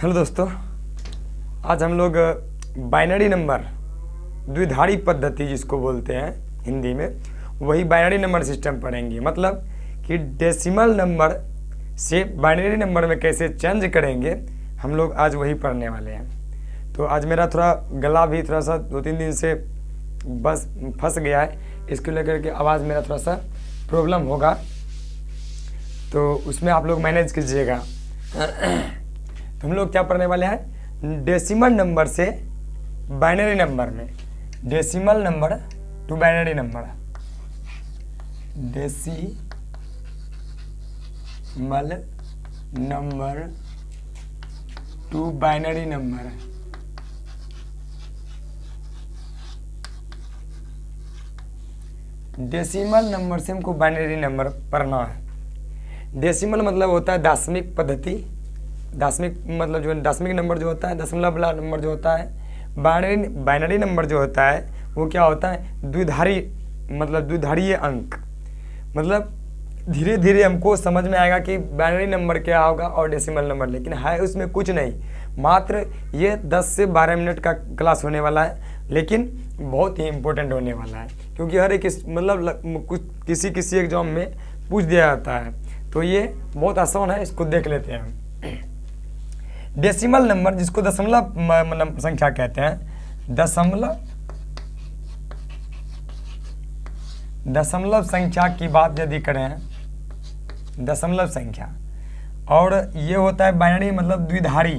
Hello दोस्तों, आज हम लोग बाइनरी नंबर, द्विधारी पद्धति जिसको बोलते हैं हिंदी में, वही बाइनरी नंबर सिस्टम पढ़ेंगे। मतलब कि डेसिमल नंबर से बाइनरी नंबर में कैसे चेंज करेंगे, हम लोग आज वही पढ़ने वाले हैं। तो आज मेरा थोड़ा गला भी थोड़ा सा 2-3 दिन से बस फंस गया है, इसको लेकर के आवाज़ मेरा थोड़ा सा प्रॉब्लम होगा, तो उसमें आप लोग मैनेज कीजिएगा। तो हम लोग क्या पढ़ने वाले हैं, डेसिमल नंबर से बाइनरी नंबर में, decimal number two binary number, decimal number two binary number. Decimal number से हमको बाइनरी नंबर पढ़ना है। डेसिमल मतलब होता है दशमिक पद्धति, दशमिक मतलब जो दशमिक नंबर जो होता है, दशमलव वाला नंबर जो होता है। बाइनरी नंबर जो होता है वो क्या होता है, द्विधारी, मतलब द्विधारीय अंक। मतलब धीरे धीरे हमको समझ में आएगा कि बाइनरी नंबर क्या होगा और डेसिमल नंबर, लेकिन है उसमें कुछ नहीं, मात्र ये 10 से 12 मिनट का क्लास होने वाला है, लेकिन बहुत ही इम्पोर्टेंट होने वाला है, क्योंकि हर एक मतलब कुछ किसी एग्जाम में पूछ दिया जाता है। तो ये बहुत आसान है, इसको देख लेते हैं। डेसिमल नंबर जिसको दशमलव संख्या कहते हैं, दशमलव संख्या की बात यदि करें, दशमलव संख्या, और ये होता है बाइनरी मतलब द्विधारीय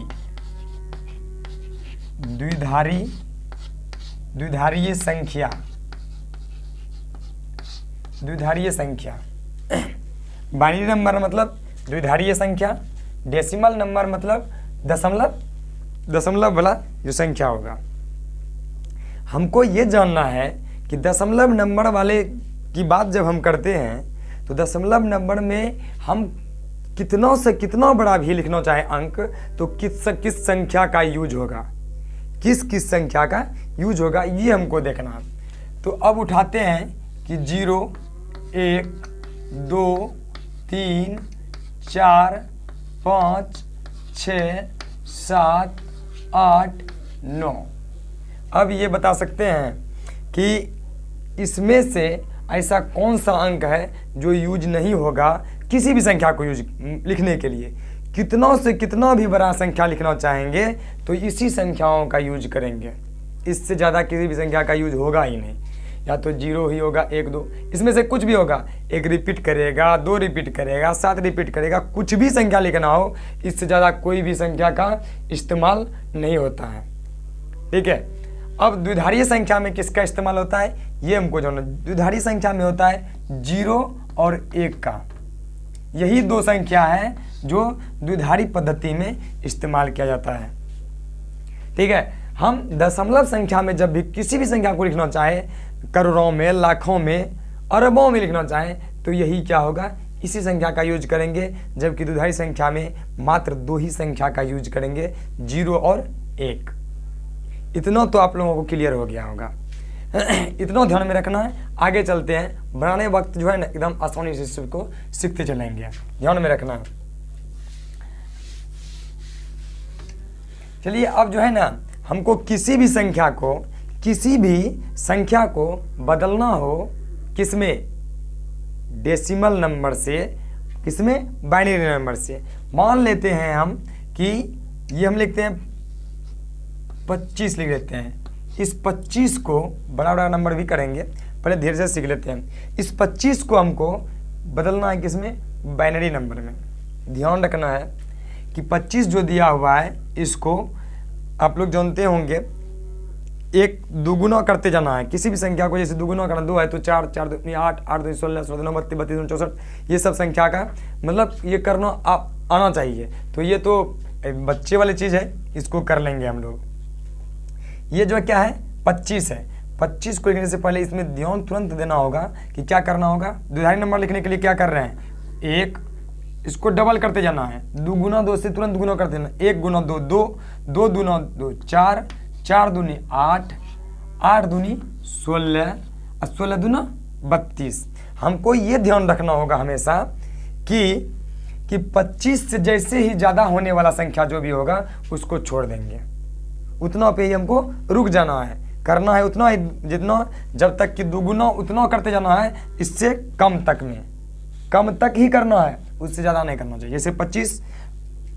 संख्या, द्विधारीय संख्या। बाइनरी नंबर मतलब द्विधारीय संख्या, डेसिमल नंबर मतलब दशमलव वाला जो संख्या होगा। हमको ये जानना है कि दशमलव नंबर वाले की बात जब हम करते हैं तो दशमलव नंबर में हम कितना से कितना बड़ा भी लिखना चाहे अंक, तो किस संख्या का यूज होगा, किस संख्या का यूज होगा, ये हमको देखना है। तो अब उठाते हैं कि 0, 1, 2, 3, 4, 5, 6, 7, 8, 9। अब ये बता सकते हैं कि इसमें से ऐसा कौन सा अंक है जो यूज नहीं होगा किसी भी संख्या को यूज लिखने के लिए। कितना से कितना भी बड़ा संख्या लिखना चाहेंगे तो इसी संख्याओं का यूज करेंगे, इससे ज़्यादा किसी भी संख्या का यूज होगा ही नहीं। या तो 0 ही होगा, 1, 2, इसमें से कुछ भी होगा, 1 रिपीट करेगा, 2 रिपीट करेगा, 7 रिपीट करेगा, कुछ भी संख्या लिखना हो, इससे ज़्यादा कोई भी संख्या का इस्तेमाल नहीं होता है। ठीक है। अब द्विधारीय संख्या में किसका इस्तेमाल होता है ये हमको जानना। द्विधारीय संख्या में होता है 0 और 1 का, यही 2 संख्या है जो द्विधारी पद्धति में इस्तेमाल किया जाता है। ठीक है। हम दशमलव संख्या में जब भी किसी भी संख्या को लिखना चाहे, करोड़ों में, लाखों में, अरबों में लिखना चाहें, तो यही क्या होगा, इसी संख्या का यूज करेंगे। जबकि द्विधारी संख्या में मात्र 2 ही संख्या का यूज करेंगे, 0 और 1। इतना तो आप लोगों को क्लियर हो गया होगा। इतना ध्यान में रखना है। आगे चलते हैं, बनाने वक्त जो है ना एकदम आसानी से इसको सीखते चलेंगे, ध्यान में रखना है। चलिए, अब जो है ना हमको किसी भी संख्या को बदलना हो, किसमें, डेसिमल नंबर से, किसमें, बाइनरी नंबर से। मान लेते हैं हम कि ये हम लिखते हैं 25 लिख लेते हैं। इस 25 को बड़ा नंबर भी करेंगे, पहले धीरे से सीख लेते हैं। इस 25 को हमको बदलना है किसमें, बाइनरी नंबर में। ध्यान रखना है कि 25 जो दिया हुआ है इसको आप लोग जानते होंगे, एक दुगुना करते जाना है। किसी भी संख्या को जैसे दुगुना करना, 2 है तो 4, 4 2 8, 8 2 16, 16 9 32, 32 64, ये सब संख्या का मतलब ये करना आना चाहिए। तो ये तो बच्चे वाली चीज़ है, इसको कर लेंगे हम लोग। ये जो क्या है, 25 है। 25 को लिखने से पहले इसमें ध्यान तुरंत देना होगा कि क्या करना होगा। द्विधारी नंबर लिखने के लिए क्या कर रहे हैं, 1, इसको डबल करते जाना है, 2 गुना 2 से तुरंत गुना करते जाना, 1 गुना 2 2, 2 गुना 2 4, 4 दूनी 8, 8 दूनी 16, 16 दूना 32। हमको ये ध्यान रखना होगा हमेशा कि कि 25 से जैसे ही ज़्यादा होने वाला संख्या जो भी होगा उसको छोड़ देंगे, उतना पे ही हमको रुक जाना है, करना है उतना ही जितना, जब तक कि दुगुना उतना करते जाना है, इससे कम तक में, कम तक ही करना है, उससे ज़्यादा नहीं करना चाहिए। जैसे 25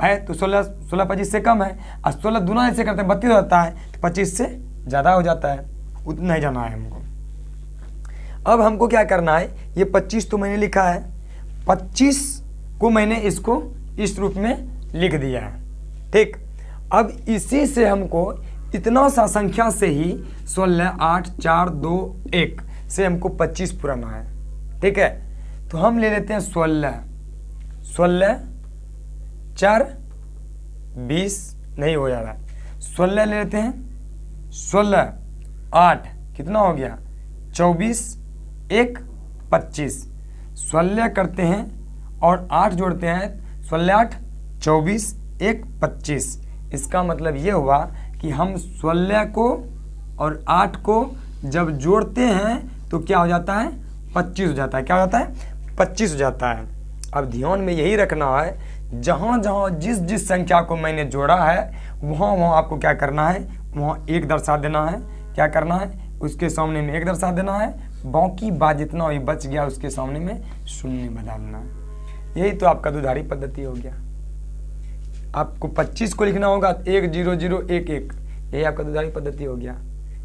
है तो 16 25 से कम है, और 16 दुना ऐसे करते हैं 32 हो जाता है, तो 25 से ज़्यादा हो जाता है, उतना ही जाना है हमको। अब हमको क्या करना है, ये 25 तो मैंने लिखा है, 25 को मैंने इसको इस रूप में लिख दिया है, ठीक। अब इसी से हमको इतना सा संख्या से ही 16 8 4 2 1 से हमको 25 पुराना है, ठीक है। तो हम ले लेते हैं 16 4 20 नहीं हो जा रहा है, 16 ले लेते हैं, 16 8 कितना हो गया 24 1 25, 16 करते हैं और 8 जोड़ते हैं, 16 8 24 1 25। इसका मतलब ये हुआ कि हम 16 को और 8 को जब जोड़ते हैं तो क्या हो जाता है 25 हो जाता है, क्या हो जाता है 25 हो जाता है। अब ध्यान में यही रखना है, जहाँ जहाँ जिस जिस संख्या को मैंने जोड़ा है वहाँ वहाँ आपको क्या करना है, वहाँ 1 दर्शा देना है, क्या करना है उसके सामने में 1 दर्शा देना है, बाकी बात जितना भी बच गया उसके सामने में 0 बना देना है। यही तो आपका दुधारी पद्धति हो गया। आपको 25 को लिखना होगा 1 0 0 1 1, यही आपका दुधारी पद्धति हो गया।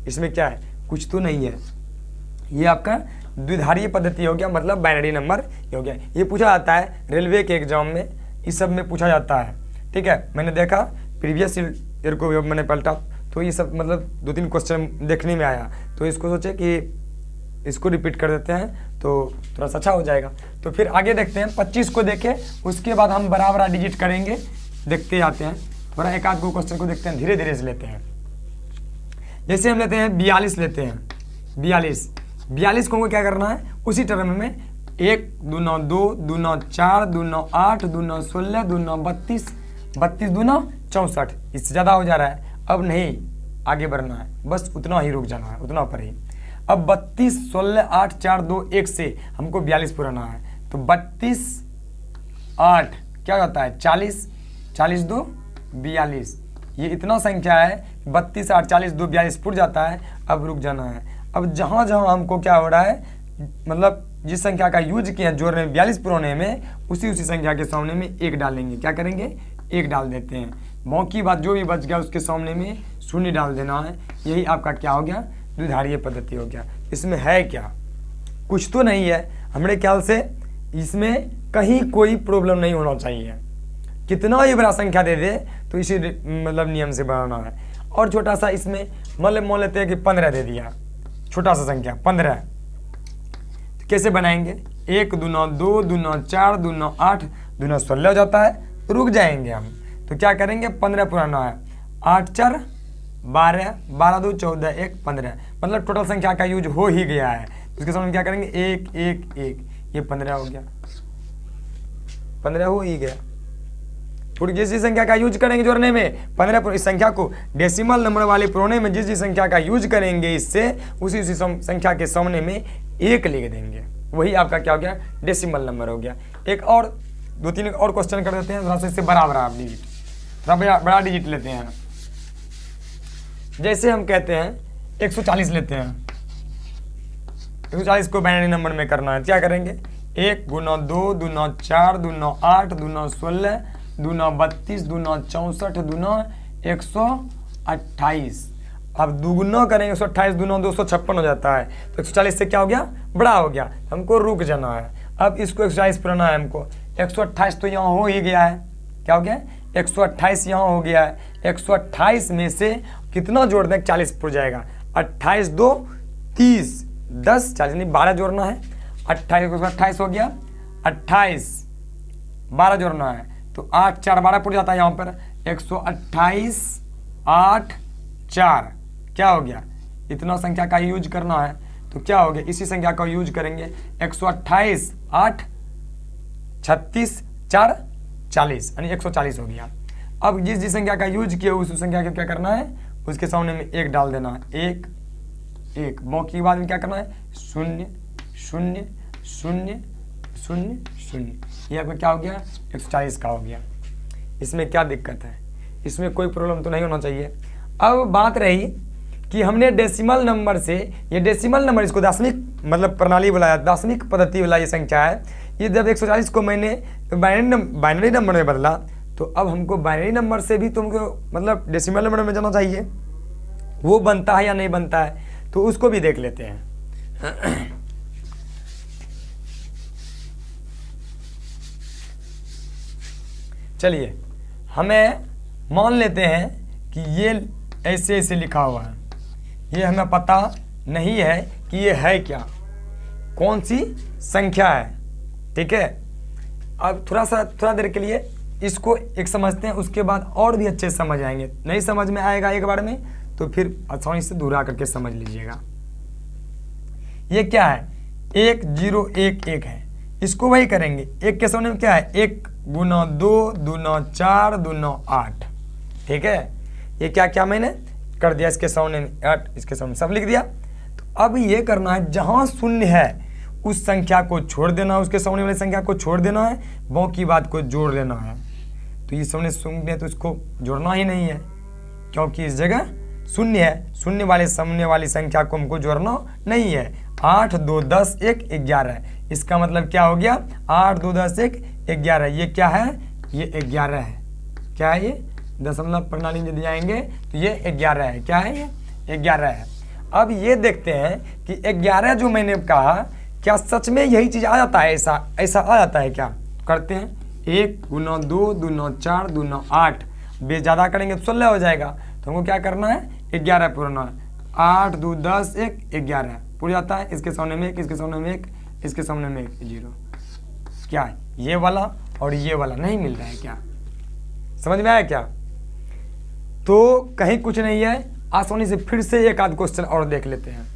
इसमें क्या है, कुछ तो नहीं है, ये आपका द्विधारीय पद्धति हो गया, मतलब बाइनरी नंबर हो गया। ये पूछा जाता है रेलवे के एग्जाम में, इस सब में पूछा जाता है, ठीक है। मैंने देखा प्रीवियस ईयर को भी मैंने पलटा तो ये सब मतलब 2-3 क्वेश्चन देखने में आया, तो इसको सोचे कि इसको रिपीट कर देते हैं तो थोड़ा सा अच्छा हो जाएगा। तो फिर आगे देखते हैं, 25 को देखें, उसके बाद हम बराबर डिजिट करेंगे, देखते जाते हैं, थोड़ा एक आध गो क्वेश्चन को देखते हैं, धीरे धीरे से लेते हैं। जैसे हम लेते हैं 42 लेते हैं, 42 को हमको क्या करना है, उसी टर्म में 1 दूना 2 दूना 4 दूना 8 दूना 16 दूना 32 32 दूना 64, इससे ज़्यादा हो जा रहा है, अब नहीं आगे बढ़ना है, बस उतना ही रुक जाना है, उतना पर ही। अब 32 16 8 4 2 1 से हमको 42 पुराना है, तो 32 8 क्या होता है 40 40 2 42, ये इतना संख्या है 32 8 40 2 42 पुर जाता है। अब रुक जाना है। अब जहाँ जहाँ हमको क्या हो रहा है, मतलब जिस संख्या का यूज किया है जोड़ने में 42 पुराने में, उसी संख्या के सामने में 1 डालेंगे, क्या करेंगे 1 डाल देते हैं, बाकी बात जो भी बच गया उसके सामने में 0 डाल देना है। यही आपका क्या हो गया, द्विधारीय पद्धति हो गया। इसमें है क्या, कुछ तो नहीं है, हमारे ख्याल से इसमें कहीं कोई प्रॉब्लम नहीं होना चाहिए, कितना ही बड़ा संख्या दे दे तो इसी मतलब नियम से बनाना है। और छोटा सा इसमें मान लेते हैं कि 15 दे दिया, छोटा सा संख्या 15, तो कैसे बनाएंगे, 1 दूना 2 दूना 4 दूना 8 दूना 16 हो जाता है, रुक जाएंगे हम, तो क्या करेंगे 15 पुराना है, 8 4 12 12 2 14 1 15, मतलब टोटल संख्या का यूज हो ही गया है। उसके सामने क्या करेंगे 1 1 1, ये 15 हो गया, 15 हो ही गया। फिर जिस संख्या का यूज करेंगे जोड़ने में 15, इस संख्या को डेसिमल नंबर वाले पुराने में जिस संख्या का यूज करेंगे इससे उसी संख्या के सामने में 1 लिख देंगे, वही आपका क्या हो गया डेसिमल नंबर हो गया। एक और 2-3 और क्वेश्चन कर देते हैं, थोड़ा सा इससे बड़ा डिजिट, थोड़ा बड़ा डिजिट लेते हैं। जैसे हम कहते हैं 140 लेते हैं, 140 को बाइनरी नंबर में करना है, क्या करेंगे 1 गुना 2 दूना 4 दूना 8 दूना 16 दूना 32 दूना 64 दूना 128। अब दुगुना करेंगे 128 दूना 256 हो जाता है, तो 140 से क्या हो गया बड़ा हो गया, हमको रुक जाना है। अब इसको 140 पुराना है हमको, 128 तो यहाँ हो ही गया है, क्या हो गया 128 यहाँ हो गया है, 128 में से कितना जोड़ दें 40 पुर जाएगा, 28 2 30 10 40 नहीं 12 जोड़ना है, 28 हो गया, 28 12 जोड़ना है, तो 8 4 12 पुर जाता है यहाँ पर, 128 8 4 क्या हो गया, इतना संख्या का यूज करना है, तो क्या हो गया इसी संख्या का यूज करेंगे, 128 8 36 4 40 यानी 140 हो गया। अब जिस संख्या का यूज किया उस संख्या को क्या करना है, उसके सामने में 1 डाल देना है, 1 1, बाकी बाद में क्या करना है 0 0 0 0 0, ये आपका क्या हो गया 140 का हो गया। इसमें क्या दिक्कत है, इसमें कोई प्रॉब्लम तो नहीं होना चाहिए। अब बात रही कि हमने डेसिमल नंबर से, ये डेसिमल नंबर इसको दशमिक मतलब प्रणाली बुलाया, दशमिक पद्धति वाला ये संख्या है। ये जब 140 को मैंने बाइनरी नंबर में बदला, तो अब हमको बाइनरी नंबर से भी तुमको मतलब डेसिमल नंबर में जाना चाहिए, वो बनता है या नहीं बनता है, तो उसको भी देख लेते हैं। चलिए हमें मान लेते हैं कि ये ऐसे ऐसे लिखा हुआ है, ये हमें पता नहीं है कि ये है क्या, कौन सी संख्या है, ठीक है। अब थोड़ा देर के लिए इसको एक समझते हैं, उसके बाद और भी अच्छे से समझ आएंगे। नहीं समझ में आएगा एक बार में तो फिर आसानी से दूरा करके समझ लीजिएगा। ये क्या है 1 0 1 1 है, इसको वही करेंगे। एक के सामने में क्या है 1 गुना 2 दूना 4 दूना 8, ठीक है। ये क्या क्या मैंने कर दिया, इसके सामने में 8, इसके सामने सब लिख दिया। तो अब ये करना है जहाँ शून्य है उस संख्या को छोड़ देना, उसके सामने वाली संख्या को छोड़ देना है, बाकी बात को जोड़ लेना है। तो ये सामने शून्य है तो इसको जोड़ना ही नहीं है, क्योंकि इस जगह शून्य है, शून्य वाले सामने वाली संख्या को हमको जोड़ना नहीं है। 8 2 10 1 11, इसका मतलब क्या हो गया 8 2 10 1 11, ये क्या है ये 11 है। क्या है ये दशमलव प्रणाली में जाएंगे तो ये 11 है, क्या है ये 11 है। अब ये देखते हैं कि 11 जो मैंने कहा क्या सच में यही चीज़ आ जाता है, ऐसा आ जाता है क्या, करते हैं 1 गुना 2 दूना 4 दूना 8, बेस ज़्यादा करेंगे तो 16 हो जाएगा। तो हमको क्या करना है 11 पूरना है, 8 2 10 1 11 पूरा जाता है। इसके सामने में 1, इसके सामने में 1, इसके सामने में 1 0, क्या ये वाला और ये वाला नहीं मिल रहा है, क्या समझ में आया क्या। तो कहीं कुछ नहीं है, आसानी से फिर से एक आध क्वेश्चन और देख लेते हैं।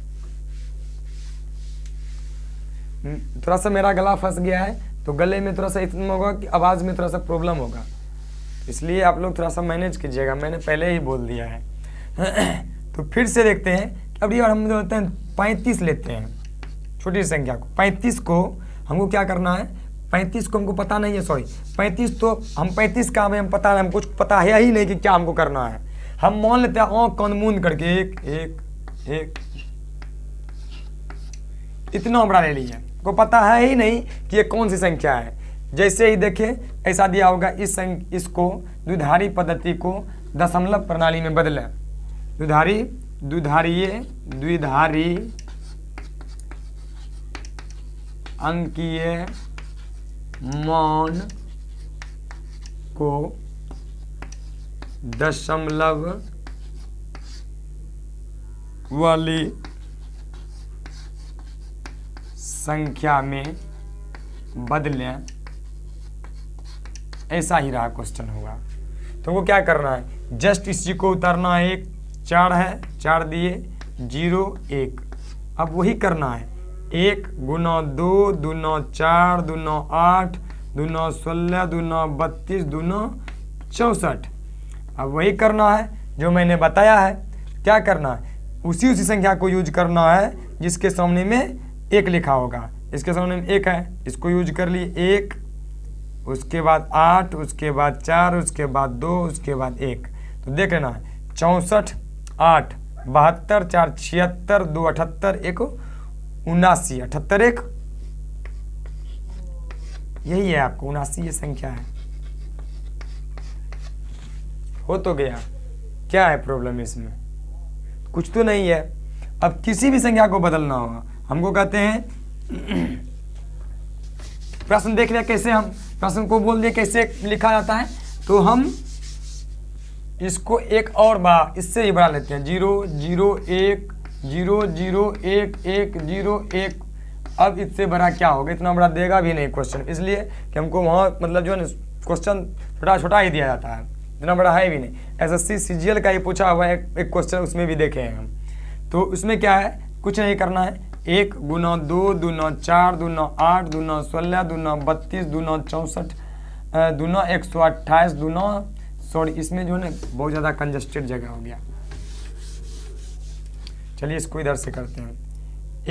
थोड़ा सा मेरा गला फंस गया है तो गले में थोड़ा सा इतना होगा कि आवाज़ में थोड़ा सा प्रॉब्लम होगा, इसलिए आप लोग थोड़ा सा मैनेज कीजिएगा, मैंने पहले ही बोल दिया है। तो फिर से देखते हैं। अब ये हम जो होते हैं 35 लेते हैं, छोटी संख्या को 35 को हमको क्या करना है, 35 को हमको पता नहीं है, सॉरी 35 तो हम 35 का हमें पता नहीं, हम कुछ पता है ही नहीं कि क्या हमको करना है। हम मान लेते हैं आँख कान मूंद करके 1 1 1 इतना बड़ा ले लिया, को पता है ही नहीं कि ये कौन सी संख्या है। जैसे ही देखें ऐसा दिया होगा, इसको द्विधारी पद्धति को दशमलव प्रणाली में बदलें। द्विधारी अंकीय मान को दशमलव वाली संख्या में बदलें, ऐसा ही रहा क्वेश्चन होगा। तो वो क्या करना है, जस्ट इसी को उतारना है। 1 4 है, 4 दिए 0 1, अब वही करना है 1 गुना 2 दूना 4 दूना 8 दूना 16 दूना 32 दूना 64। अब वही करना है जो मैंने बताया है। क्या करना है, उसी संख्या को यूज करना है जिसके सामने में 1 लिखा होगा। इसके सामने में 1 है, इसको यूज कर लिए 1, उसके बाद 8, उसके बाद 4, उसके बाद 2, उसके बाद 1। तो देख लेना है 64 8 72 4 76 2 78 1 79 78 1, यही है आपको 79 ये संख्या है। हो तो गया, क्या है प्रॉब्लम इसमें, कुछ तो नहीं है। अब किसी भी संख्या को बदलना होगा, हमको कहते हैं प्रश्न देख लिया कैसे, हम प्रश्न को बोल दिए कैसे लिखा जाता है। तो हम इसको एक और बार इससे ही बढ़ा लेते हैं, 0 0 1 0 0 1 1 0 1। अब इससे बड़ा क्या होगा, इतना बड़ा देगा भी नहीं क्वेश्चन, इसलिए कि हमको वहाँ मतलब जो है ना क्वेश्चन छोटा छोटा ही दिया जाता है, इतना बड़ा है भी नहीं। SSC CGL का ही पूछा हुआ है एक क्वेश्चन, उसमें भी देखे हैं हम। तो उसमें क्या है, कुछ नहीं करना है, 1 गुना 2 दूना 4 दूना 8 दूना 16 दूना 32 दूना 64 दूना 128 दूना, सॉरी इसमें जो है ना बहुत ज़्यादा कंजस्टेड जगह हो गया। चलिए इसको इधर से करते हैं,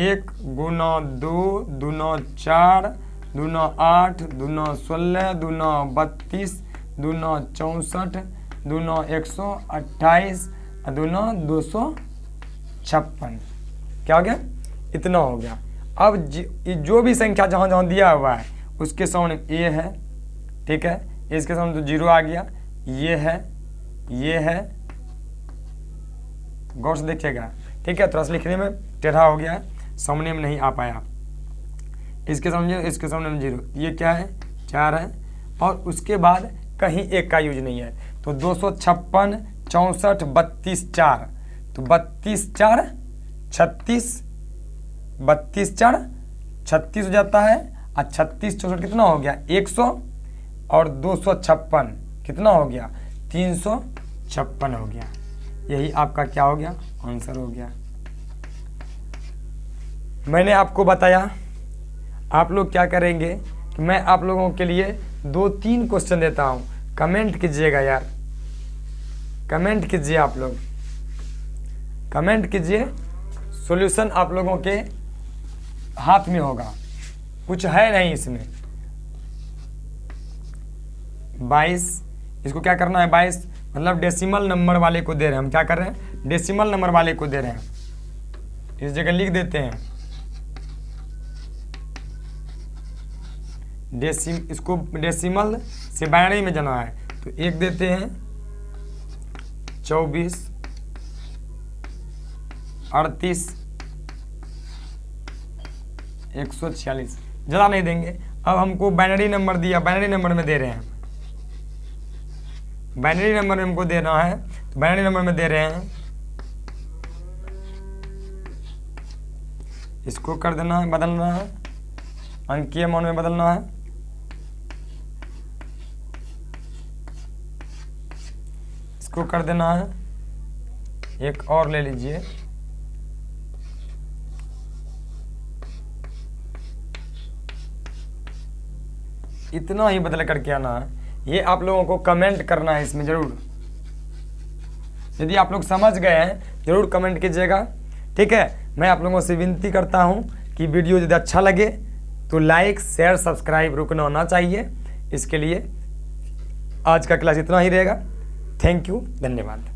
1 गुना 2 दूना 4 दूना 8, दूना 16, दूना 32, दूना 64, दूना 128, दूना 256। क्या हो गया? इतना हो गया। अब जो भी संख्या जहाँ जहाँ दिया हुआ है उसके सामने ए है, ठीक है, इसके सामने तो 0 आ गया, ये है, गौर से देखिएगा, ठीक है। थोड़ा सा लिखने में टेढ़ा हो गया है, सामने में नहीं आ पाया। इसके सामने 0, ये क्या है? 4 है, और उसके बाद कहीं एक का यूज नहीं है, तो 256, 64, 32, 4, तो 32, 4, 36, 32, 4, 36 हो जाता है, और 36, 64 कितना हो गया? 100, और 256 कितना हो गया? 356 हो गया। यही आपका क्या हो गया? आंसर हो गया। मैंने आपको बताया, आप लोग क्या करेंगे कि मैं आप लोगों के लिए 2-3 क्वेश्चन देता हूं, कमेंट कीजिएगा यार, कमेंट कीजिए, आप लोग कमेंट कीजिए, सॉल्यूशन आप लोगों के हाथ में होगा, कुछ है नहीं इसमें। 22, इसको क्या करना है? 22 मतलब डेसिमल नंबर वाले को दे रहे हैं हम, क्या कर रहे हैं? डेसिमल नंबर वाले को दे रहे हैं। इस जगह लिख देते हैं इसको डेसिमल से बाइनरी में जाना है, तो 1 देते हैं, 24, 38, 146, ज़्यादा नहीं देंगे। अब हमको बाइनरी नंबर दिया, बाइनरी नंबर में दे रहे हैं, बाइनरी नंबर में हमको देना है, तो बाइनरी नंबर में दे रहे हैं, इसको कर देना है, बदलना है, अंकीय मान में बदलना है, इसको कर देना है, एक और ले लीजिए, इतना ही बदल करके आना है। ये आप लोगों को कमेंट करना है इसमें ज़रूर, यदि आप लोग समझ गए हैं ज़रूर कमेंट कीजिएगा, ठीक है। मैं आप लोगों से विनती करता हूं कि वीडियो यदि अच्छा लगे तो लाइक, शेयर, सब्सक्राइब रुकना होना चाहिए। इसके लिए आज का क्लास इतना ही रहेगा। थैंक यू, धन्यवाद।